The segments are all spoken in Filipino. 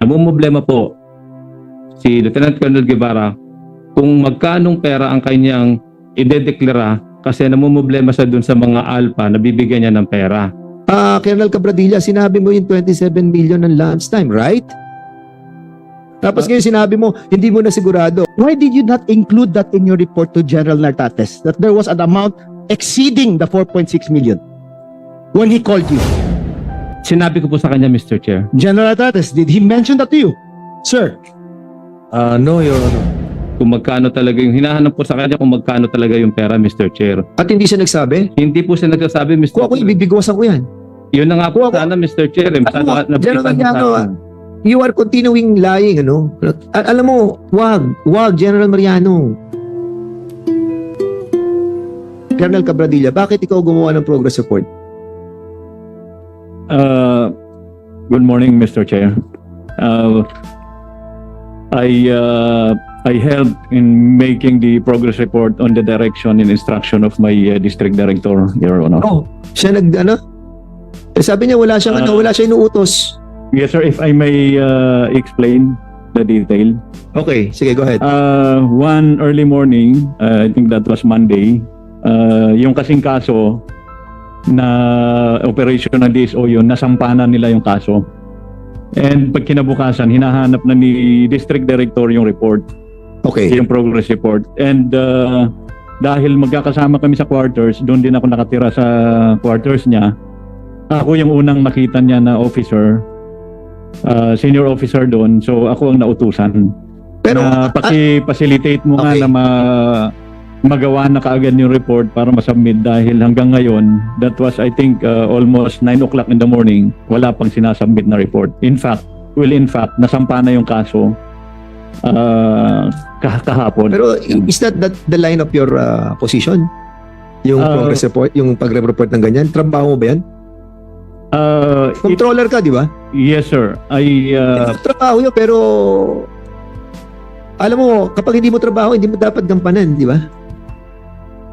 namumblema po si Lieutenant Colonel Guevara kung magkanong pera ang kanyang idedeklara kasi namumblema siya dun sa mga alpha na bibigyan niya ng pera. Colonel Cabradilla, sinabi mo yung 27 million ng lunchtime, right? Tapos ngayon sinabi mo, hindi mo na sigurado. Why did you not include that in your report to General Nartates, that there was an amount exceeding the 4.6 million when he called you? Sinabi ko po sa kanya, Mr. Chair. General Nartates, did he mention that to you? Sir, No, Your Honor. Kung magkano talaga yung hinahanap po sa kanya kung magkano talaga yung pera, Mr. Chair. At hindi siya nagsabi? Hindi po siya nagsasabi, Mr. Kung ako Chair. ibibigwasan ko yan. Yun na nga po sana, Mr. Chair. General Mariano, you are continuing lying, ano? Alam mo, wag, General Mariano. Colonel Cabradilla, bakit ikaw gumawa ng progress report? Good morning, Mr. Chair. I helped in making the progress report on the direction and instruction of my district director, Your Honor. Oh, siya sabi niya wala siyang wala siya inuutos. Yes, sir. If I may explain the detail. Okay, sige, go ahead. One early morning, I think that was Monday, yung kasing kaso na operation ng DSO yun, nasampanan nila yung kaso. And pag kinabukasan, hinahanap na ni district director yung report. Okay. Yung progress report. And dahil magkakasama kami sa quarters, doon din ako nakatira sa quarters niya. Ako yung unang nakita niya na officer, senior officer doon. So ako ang nautusan. Pero na paki-facilitate mo okay. nga na magawa na kaagad yung report para masubmit dahil hanggang ngayon, that was I think almost 9 o'clock in the morning, wala pang sinasubmit na report. In fact, nasampa na yung kaso kahapon. Pero is that the line of your position? Yung progress report, yung pagre-report ng ganyan? Trabaho mo ba yan? Controller ka, di ba? Yes, sir. Trabaho yun, pero alam mo, kapag hindi mo trabaho, hindi mo dapat gampanan, di ba?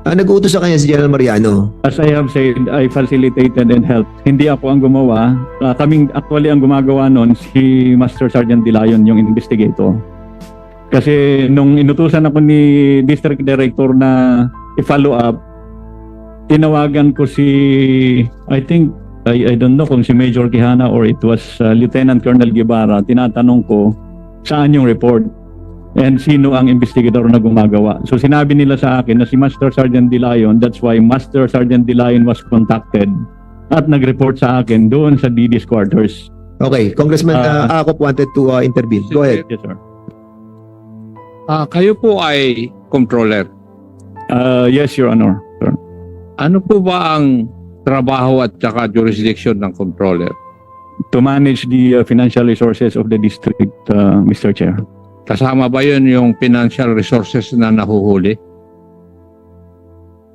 Nag-uutos sa kanya si General Mariano. As I have said, I facilitated and helped. Hindi ako ang gumawa. Kaming actually ang gumagawa noon si Master Sergeant Dilayon, yung investigator. Kasi nung inutusan ako ni District Director na i-follow up, tinawagan ko si, I think, I don't know kung si Major Quijana or it was Lieutenant Colonel Guevara. Tinatanong ko saan yung report and sino ang investigator na gumagawa. So sinabi nila sa akin na si Master Sergeant Dilayon, that's why Master Sergeant Dilayon was contacted at nag-report sa akin doon sa DD's quarters. Okay, Congressman Akop wanted to intervene. Go ahead. Yes, sir. Kayo po ay controller. Yes, Your Honor. Sir. Ano po ba ang trabaho at saka jurisdiction ng controller? To manage the financial resources of the district, Mr. Chair. Kasama ba yun yung financial resources na nahuhuli?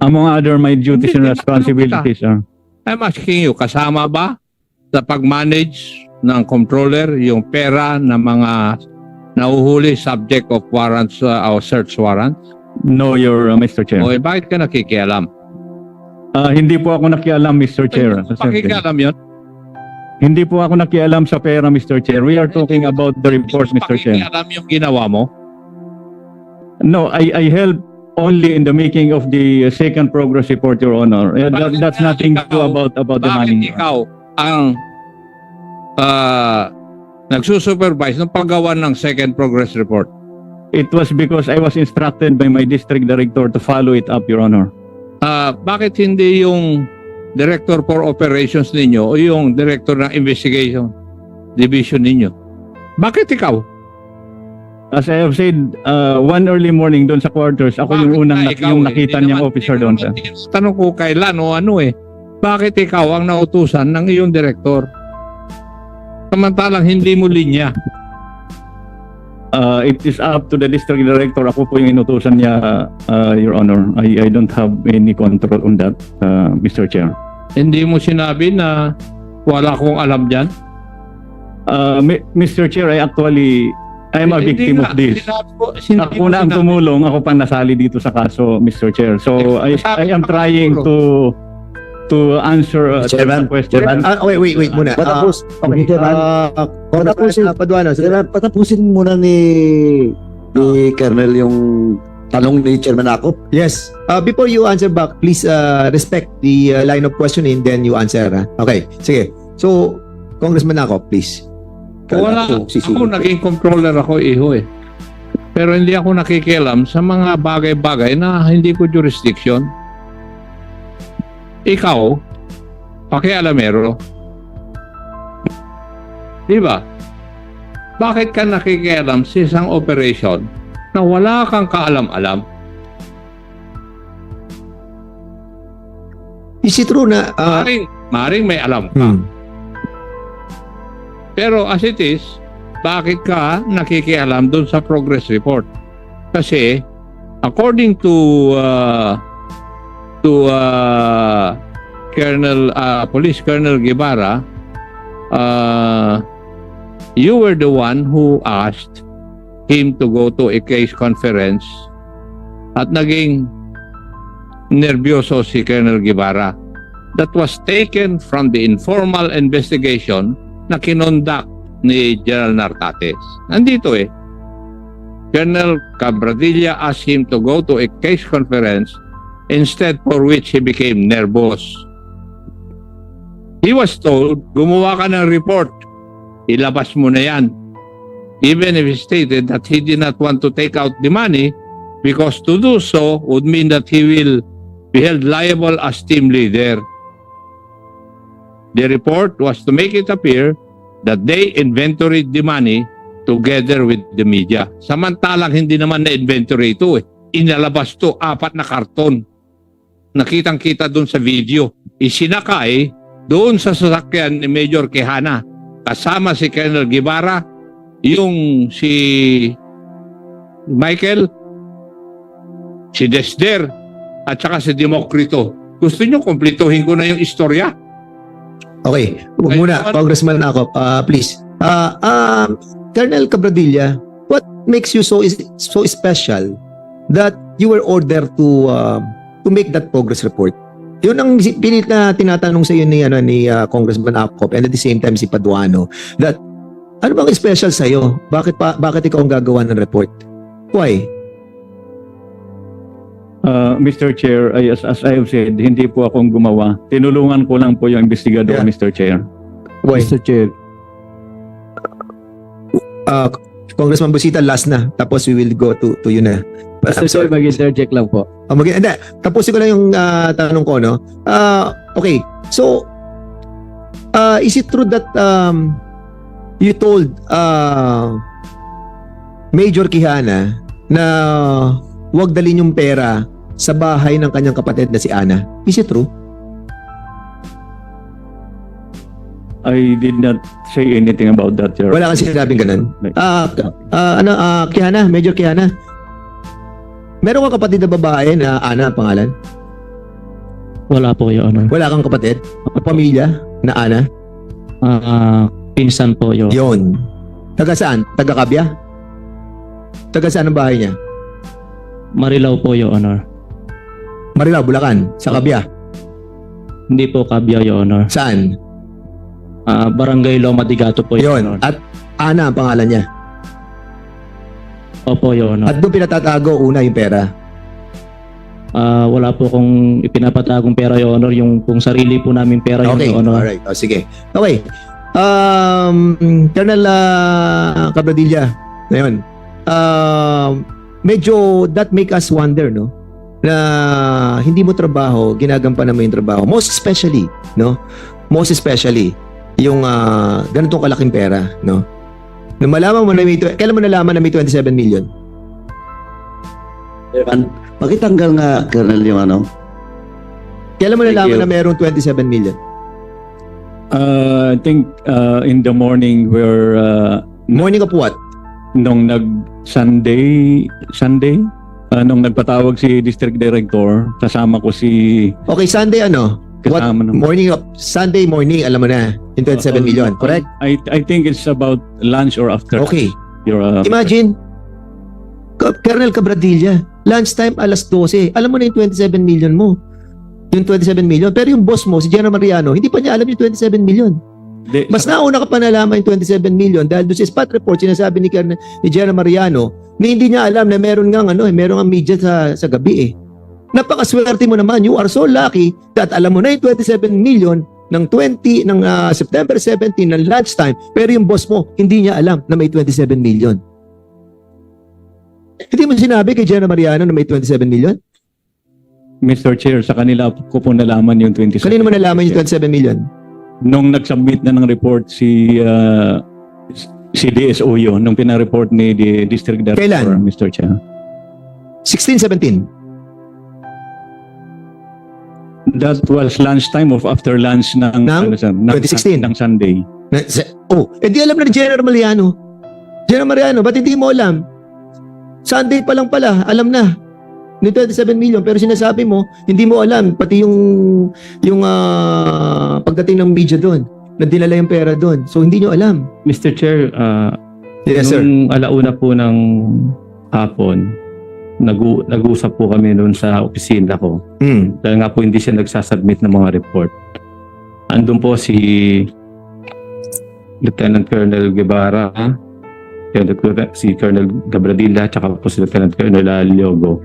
Among other my duties and Hindi, responsibilities, sir. I'm asking you, kasama ba sa pag-manage ng controller yung pera ng mga nahuhuli subject of warrants or search warrants? No, Your Mr. Chair. O bakit ka nakikialam? Hindi po ako nakialam, Mr. Chair. Pakikialam yun? Hindi po ako nakialam sa pera, Mr. Chair. We are talking about the report, Mr. Chair. Pakikialam yung ginawa mo? No, I helped only in the making of the second progress report, Your Honor. That's nothing to do about the money. Bakit ikaw ang nagsusupervise ng paggawa ng second progress report? It was because I was instructed by my district director to follow it up, Your Honor. Bakit hindi yung Director for Operations ninyo o yung Director ng Investigation Division ninyo? Bakit ikaw? As I have said, one early morning doon sa quarters, ako yung unang yung nakita niyang officer doon, sir. Tanong ko kailan o ano eh. Bakit ikaw ang nautusan ng iyong director? Samantalang hindi mo linya. It is up to the district director. Ako po yung inutusan niya, Your Honor. I don't have any control on that, Mr. Chair. Hindi mo sinabi na wala akong alam dyan? Mr. Chair, I'm a victim of this. Ako na ang tumulong, ako pang nasali dito sa kaso, Mr. Chair. So I am trying to answer the question. Wait muna. Okay, Congressman Paduano, Patapusin muna ni Colonel yung tanong ni Chairman Akop. yes. Before you answer back, please respect the line of questioning, then you answer. Okay, sige. So, Congressman ako, please. Wala. Ako naging controller ako, iho eh. Pero hindi ako nakikialam sa mga bagay-bagay na hindi ko jurisdiction. Ikaw, pakialamero. Di ba? Bakit ka nakikialam sa isang operation na wala kang kaalam-alam? Is it true na... Maring may alam ka. Pero as it is, bakit ka nakikialam dun sa progress report? Kasi according to Police Colonel Guevara, you were the one who asked him to go to a case conference at naging nervyoso si Colonel Guevara. That was taken from the informal investigation na kinonduct ni General Nartates. Nandito eh. Colonel Cabradilla asked him to go to a case conference, instead for which he became nervous. He was told, gumawa ka ng report, ilabas mo na yan. Even if he stated that he did not want to take out the money because to do so would mean that he will be held liable as team leader. The report was to make it appear that they inventoried the money together with the media. Samantalang hindi naman na-inventory ito eh. Inalabas to, 4 na karton. Nakitang-kita doon sa video. Isinakay doon sa sasakyan ni Major Quijana. Kasama si Colonel Guevara, yung si Michael, si Desder, at saka si Demokrito. Gusto nyo kumplituhin ko na yung istorya? Okay, huwag muna, Congressman ako, please. Colonel Cabradilla, what makes you so special that you were ordered to make that progress report? Yun ang pilit na tinatanong sa iyo ni Congressman Acop, and at the same time si Paduano, that ano bang special sa iyo? Bakit ikaw ang gagawa ng report? Why? Mr. Chair, as I have said, hindi po akong gumawa. Tinulungan ko lang po yung investigador, Yeah. Mr. Chair. Why? Mr. Chair. Congressman Busita, last na. Tapos we will go to you na. Mr. Chair, mag-interject lang po. Hindi, tapusin ko lang yung tanong ko, no? Okay, so, is it true that you told Major Quijana na huwag dalhin yung pera sa bahay ng kanyang kapatid na si Ana? Is it true? I did not say anything about that, Your Wala kang sinabing ganun. Quijana, Major Quijana, meron kang kapatid na babae na Ana ang pangalan? Wala po, Your Honor. Wala kang kapatid? O pamilya na Ana? Pinsan po, Your Yon. Taga saan? Taga Kabya? Taga saan ang bahay niya? Marilao po, Your Honor. Marilao, Bulacan. Sa Kabya. Hindi po Kabya, Your Honor. Saan? Barangay Loma de Gato po, Your Yon. Honor. At Ana ang pangalan niya. Opo, Your Honor. At doon pinatatago una yung pera. Wala po kung ipinapatagong pera, Your Honor. Yung kung sarili po namin pera, Okay. Your Honor. Alright. O, sige. Okay. Colonel Cabradilla. Ngayon. Medyo that make us wonder, no? Na hindi mo trabaho, ginagampanan mo yung trabaho. Most especially, no? Most especially, yung ganitong kalaking pera, no? Nung malaman mo na kailan mo nalaman na may 27 million? Pakitanggal nga, Colonel, yung ano. Kailan mo Thank nalaman you. na mayroong 27 million? I think in the morning where Morning of what? nung Sunday, nung nagpatawag si District Director, kasama ko si Okay, Sunday ano? What? kasama ng Morning of Sunday morning, alam mo na, yung 27 million, correct? I think it's about lunch or after. Okay. Your Imagine, Colonel Cabradilla, lunchtime alas 12. Alam mo na yung 27 million mo. Yung 27 million. Pero yung boss mo, si General Mariano, hindi pa niya alam yung 27 million. Mas nauna ka pa nalaman yung 27 million dahil doon sa spot report sinasabi ni General Mariano na hindi niya alam na meron nga meron nga media sa gabi eh. Napakaswerte mo naman. You are so lucky that alam mo na yung 27 million ng September 17 ng lunchtime pero yung boss mo hindi niya alam na may 27 million. Hindi mo sinabi kay General Mariano na may 27 million? Mr. Chair, sa kanila ko po nalaman yung 27. Kanino mo nalaman yung 27 million? Nung nag-submit na ng report si DSO yun, nung pinareport ni District Director, Kailan? Mr. Chair. 16, 17? That was lunchtime of after lunch ng, Ng 2016? ng Sunday. Di alam na ni General Mariano. General Mariano, ba't hindi mo alam? Sunday pa lang pala, alam na. Ni 27 million, pero sinasabi mo, hindi mo alam, pati yung pagdating ng media doon, na dinala yung pera doon. So, hindi nyo alam. Mr. Chair, Yes, sir. nung alauna po ng hapon, nag-usap po kami noon sa opisina ko. Dahil nga po hindi siya nagsasubmit ng mga report. Andun po si Lieutenant Colonel Guevara, si Colonel Gabradilla, tsaka po si Lieutenant Colonel Aliogo.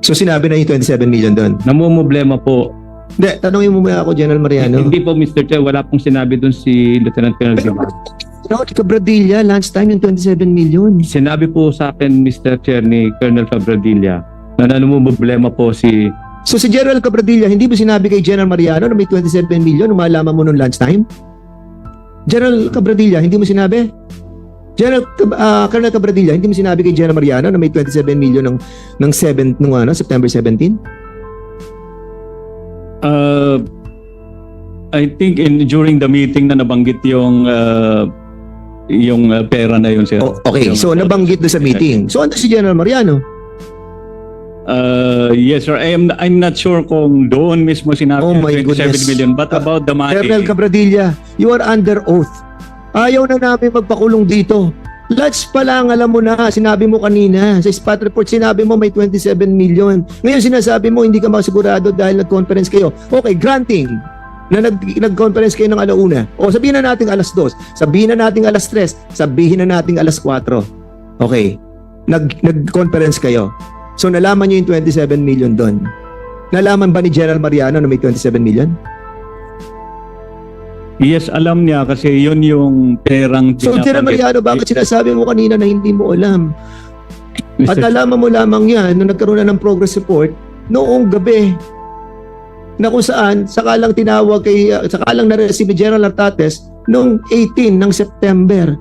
So, sinabi na yung 27 million doon. Namumblema po. Hindi, tanongin mo muna ako, General Mariano. Hindi po, Mr. Chair, wala pong sinabi doon si Lieutenant Colonel Guevara. No, Cabradilla, lunchtime yung 27 million. Sinabi po sa akin, Mr. Chair, ni Colonel Cabradilla, na namumblema po si... So, si General Cabradilla, hindi ba sinabi kay General Mariano na may 27 million nung malaman mo nung lunchtime? General Cabradilla, hindi mo sinabi? Colonel Cabradilla, hindi mo sinabi kay General Mariano na may 27 million ng September 17? I think during the meeting na nabanggit yung pera na yun, sir. Okay, so nabanggit doon sa meeting. So, ano si General Mariano? Yes, sir. I'm not sure kung doon mismo sinabi Oh yung my 27 goodness. million, but about the money. Colonel Cabradilla, you are under oath. Ayaw na namin magpakulong dito. Lunch pa lang, alam mo na, sinabi mo kanina, sa spot report, sinabi mo may 27 million. Ngayon sinasabi mo, hindi ka masigurado dahil nag-conference kayo. Okay, granting na nag-conference kayo ng alauna. O sabihin na natin alas 2, sabihin na natin alas 3, sabihin na natin alas 4. Okay, nag-conference kayo. So nalaman nyo yung 27 million doon. Nalaman ba ni General Mariano na may 27 million? Yes, alam niya kasi yun yung perang So, General Mariano, bakit sinasabi mo kanina na hindi mo alam? At nalaman mo lamang yan nung nagkaroon na ng progress report noong gabi na kung saan sakalang tinawag sakalang na-receive ni General Artates noong 18 ng September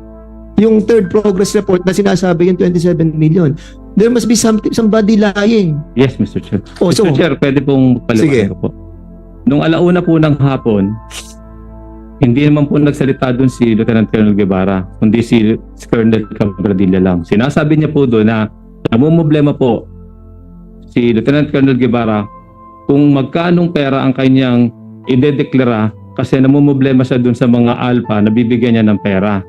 yung third progress report na sinasabi yung 27 million. There must be somebody lying. Yes, Mr. Chair. Oh, so, Mr. Chair, pwede pong Sige. paliwanag po. Nung alauna po ng hapon, hindi naman po nagsalita doon si Lieutenant Colonel Guevara, kundi si Colonel Cabradilla lang. Sinasabi niya po doon na namumblema po si Lieutenant Colonel Guevara kung magkanong pera ang kanyang idedeklara kasi namumblema siya doon sa mga alpha na bibigyan niya ng pera.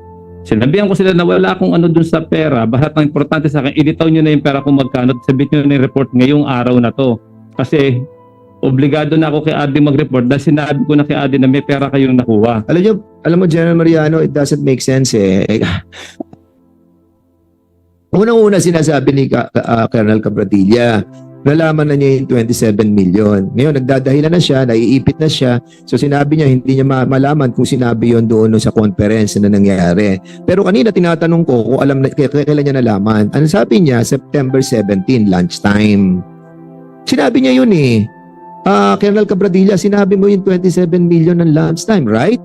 Sinabihan ko sila na wala akong ano doon sa pera, basta ang importante sa akin, ilitaw niyo na yung pera kung magkano at sabihin niyo na yung report ngayong araw na to. Kasi obligado na ako kay Adi mag-report dahil sinabi ko na kay Adi na may pera kayong nakuha. alam mo, General Mariano, it doesn't make sense eh. Unang-una sinasabi ni Colonel Cabradilla, nalaman na niya yung 27 million. Ngayon, nagdadahilan na siya, naiipit na siya. So sinabi niya, hindi niya malaman kung sinabi yon doon sa conference na nangyari. Pero kanina tinatanong ko kung alam na, kailan niya nalaman. Ano sabi niya? September 17, lunchtime. Sinabi niya yun eh. Colonel Cabradilla, sinabi mo yung 27 million ng lunchtime, right?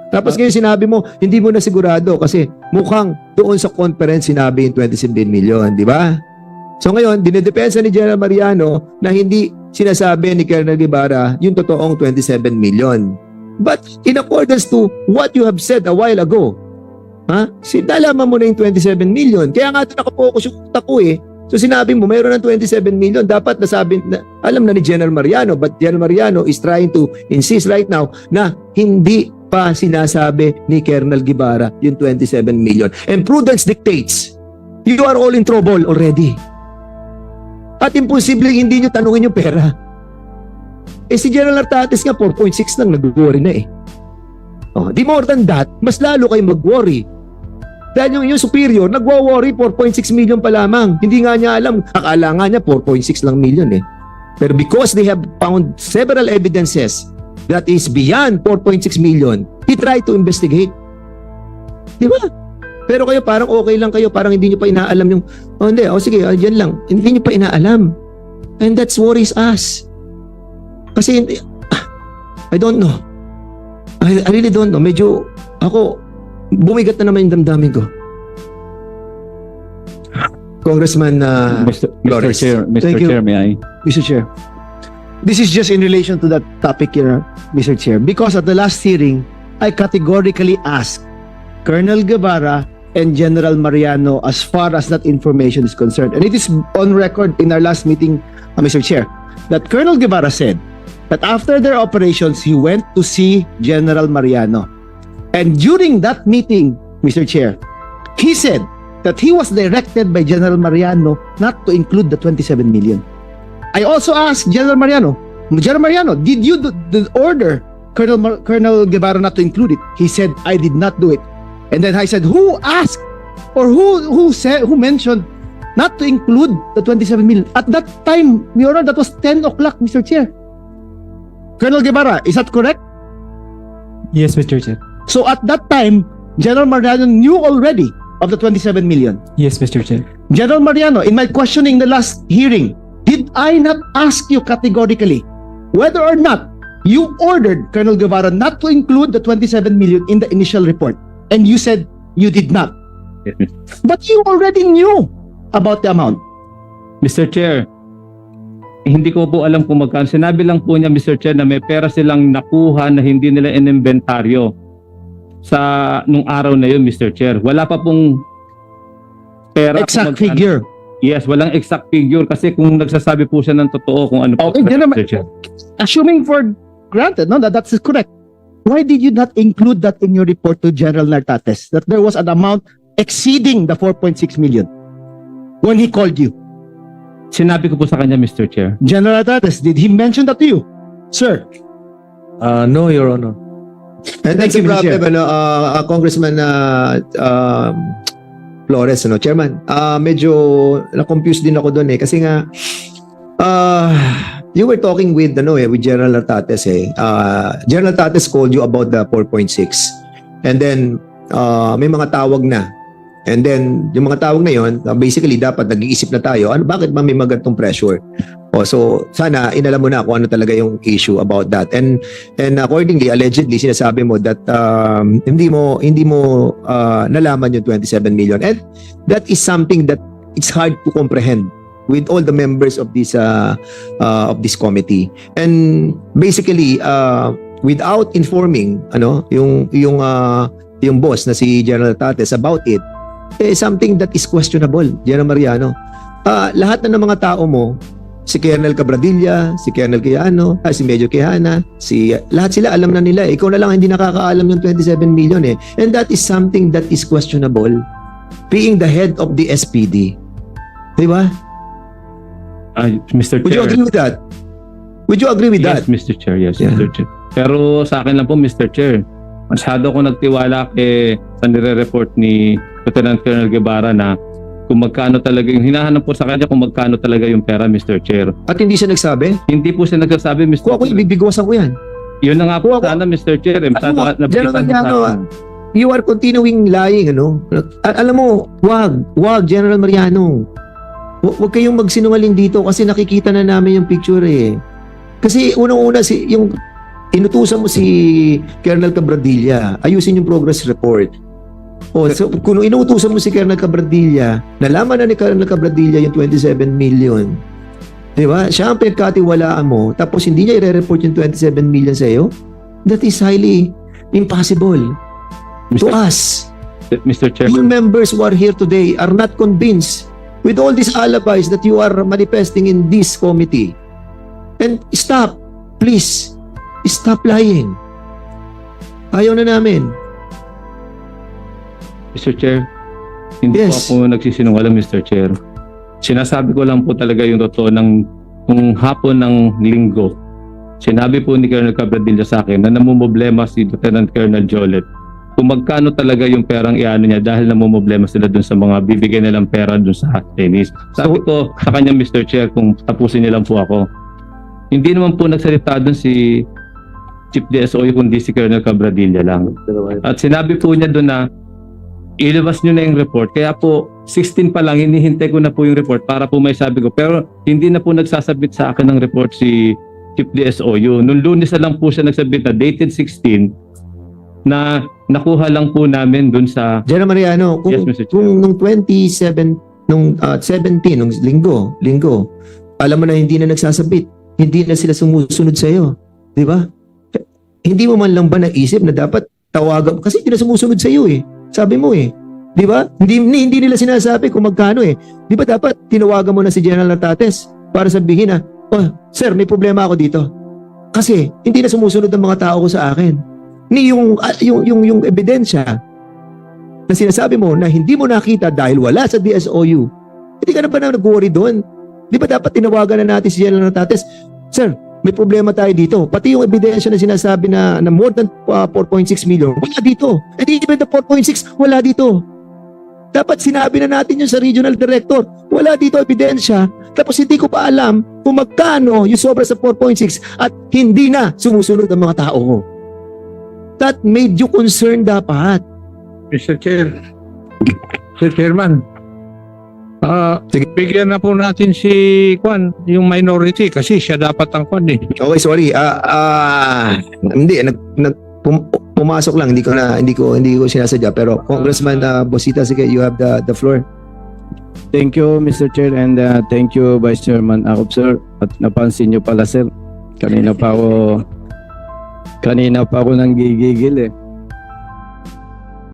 Tapos ngayon sinabi mo, hindi mo na sigurado kasi mukhang doon sa conference sinabi yung 27 million, di ba? So ngayon, dinedepensa ni General Mariano na hindi sinasabi ni Colonel Guevara yung totoong 27 million. But in accordance to what you have said a while ago, sinalaman mo na yung 27 million. Kaya nga ito nakapokus yung utak ko eh. So sinabi mo, mayroon ng 27 million, dapat nasabi, alam na ni General Mariano, but General Mariano is trying to insist right now na hindi pa sinasabi ni Colonel Guevara yung 27 million. And prudence dictates, you are all in trouble already. At imposible hindi nyo tanungin yung pera. Si General Artates nga 4.6 nang nag-worry na eh. Oh, di more than that, mas lalo kayo mag-worry. Dahil yung superior, nagwo-worry 4.6 million pa lamang. Hindi nga niya alam, akala nga niya 4.6 lang million eh. Pero because they have found several evidences that is beyond 4.6 million, he tried to investigate. Di ba? Pero kayo parang okay lang kayo, parang hindi nyo pa inaalam yung, oh hindi, oh sige, dyan lang. Hindi nyo pa inaalam. And that's worries us. Kasi, I don't know. I really don't know. Medyo, ako, bumigat na naman yung damdamin ko. Congressman Mr. Flores. Chair, Mr. Thank you. Chair, may I? Mr. Chair. This is just in relation to that topic here, Mr. Chair. Because at the last hearing, I categorically asked Colonel Guevara and General Mariano as far as that information is concerned. And it is on record in our last meeting, Mr. Chair, that Colonel Guevara said that after their operations, he went to see General Mariano. And during that meeting, Mr. Chair, he said that he was directed by General Mariano not to include the 27 million. I also asked General Mariano, did you order Colonel Guevara not to include it? He said, I did not do it. And then I said, who asked or who mentioned not to include the 27 million? At that time, Your Honor, that was 10 o'clock, Mr. Chair. Colonel Guevara, is that correct? Yes, Mr. Chair. So at that time, General Mariano knew already of the 27 million. Yes, Mr. Chair. General Mariano, in my questioning the last hearing, did I not ask you categorically whether or not you ordered Colonel Guevara not to include the 27 million in the initial report? And you said you did not. Yes, Mr. But you already knew about the amount. Mr. Chair, hindi ko po alam kung magkano. Sinabi lang po niya, Mr. Chair, na may pera silang nakuha na hindi nila in-inventaryo sa nung araw na yun, Mr. Chair. Wala pa pong pera. Exact kung magkano. figure. Yes, walang exact figure kasi kung nagsasabi po siya ng totoo kung ano po. Okay, Mr. Chair. Assuming for granted, no, that's correct. Why did you not include that in your report to General Nartates, that there was an amount exceeding the 4.6 million when he called you? Sinabi ko po sa kanya, Mr. Chair. General Nartates, did he mention that to you? Sir, No, Your Honor. And Thank that's the you, Mr. problem, Congressman Flores, Chairman. Medyo na-confused din ako doon kasi nga you were talking with with General Nartates General Nartates called you about the 4.6. And then may mga tawag na. And then yung mga tawag na yon, basically dapat nag-iisip na tayo, bakit ba may magantong pressure? So sana inalam mo na kung ano talaga yung issue about that. And accordingly, allegedly sinasabi mo that hindi mo nalaman yung 27 million. And that is something that it's hard to comprehend with all the members of this committee. And basically without informing yung boss na si General Tates about it, something that is questionable, General Mariano. Lahat na ng mga tao mo, si Colonel Cabradilla, si Colonel Quijano, si Major Quijana, lahat sila alam na nila. Ikaw na lang hindi nakakaalam yung 27 million And that is something that is questionable being the head of the SPD. Di ba? Mr. Chair. Would you agree with that? Would you agree with Yes, that? Mr. Chair. Yes, Yeah. Mr. Chair. Pero sa akin lang po, Mr. Chair, masyado ko nagtiwala sa nire-report ni Lieutenant Colonel Guevara na kung magkano talaga yung hinahanap po sa kanya kung magkano talaga yung pera, Mr. Chair. At hindi siya nagsabi? Hindi po siya nagsasabi, Mr. Kung ako Chair. ibigbigawasan ko yan. Yun na nga po Kung ako- sana, Mr. Chair. General Mariano, you are continuing lying, Alam mo, wag, General Mariano. Wag kayong magsinungaling dito kasi nakikita na namin yung picture Kasi unang-una, yung inutusan mo si Colonel Cabradilla, ayusin yung progress report. So kung inutusan mo si Colonel Cabradilla, nalaman na ni Colonel Cabradilla yung 27 million. Di ba? Siya ang pagkatiwalaan mo, tapos hindi niya i-report yung 27 million sa iyo. That is highly impossible to us. Mr. Chair. Your members who are here today are not convinced with all these alibis that you are manifesting in this committee. And stop, please. Stop lying. Ayaw na namin. Mr. Chair, hindi Yes. po ako nagsisinungaling, Mr. Chair. Sinasabi ko lang po talaga yung totoo ng hapon ng linggo. sinabi po ni Colonel Cabradilla sa akin na namumblema si Lieutenant Colonel Jolet kung magkano talaga yung perang iano niya dahil namumblema sila dun sa mga bibigyan nilang pera dun sa Chinese. Sabi ko sa kanya, Mr. Chair, kung tapusin nilang po ako, hindi naman po nagsalita dun si Chief DSOU kundi si Colonel Cabradilla lang. At sinabi po niya dun na ilabas nyo na yung report. Kaya po, 16 pa lang, hinihintay ko na po yung report para po may sabi ko. Pero hindi na po nagsasabit sa akin ng report si Chief DSOU. Noong Lunes na lang po siya nagsabit na dated 16 na nakuha lang po namin dun sa... General Mariano, Yes, Mr. Chair. kung nung 17, nung linggo, alam mo na hindi na nagsasabit, hindi na sila sumusunod sa iyo, di ba? Hindi mo man lang ba naisip na dapat tawagan, kasi hindi na sumusunod sa iyo eh. Sabi mo eh, di ba? Hindi nila sinasabi kung magkano eh. Di ba dapat tinawagan mo na si General Natates para sabihin na, oh, sir, may problema ako dito. Kasi hindi na sumusunod ang mga tao ko sa akin. Yung ebidensya na sinasabi mo na hindi mo nakita dahil wala sa DSOU, hindi ka na ba na nag-worry doon? Di ba dapat tinawagan na natin si General Natates, sir, may problema tayo dito. Pati yung ebidensya na sinasabi na more than 4.6 million, wala dito. And even the 4.6, wala dito. Dapat sinabi na natin yun sa regional director. Wala dito ebidensya. Tapos hindi ko pa alam kung magkano yung sobra sa 4.6 at hindi na sumusunod ang mga tao ko. That made you concerned dapat. Mr. Chair. Sir Chairman. Bigyan na po natin si Kwan, yung minority kasi siya dapat ang Kwan eh. Okay, sorry. Hindi pumasok lang, hindi ko sinasadya, pero Congressman Bosita, sige, you have the floor. Thank you, Mr. Chair, and thank you, Vice Chairman Akop, sir. At napansin niyo pala, sir, kanina pa ako nang gigigil eh.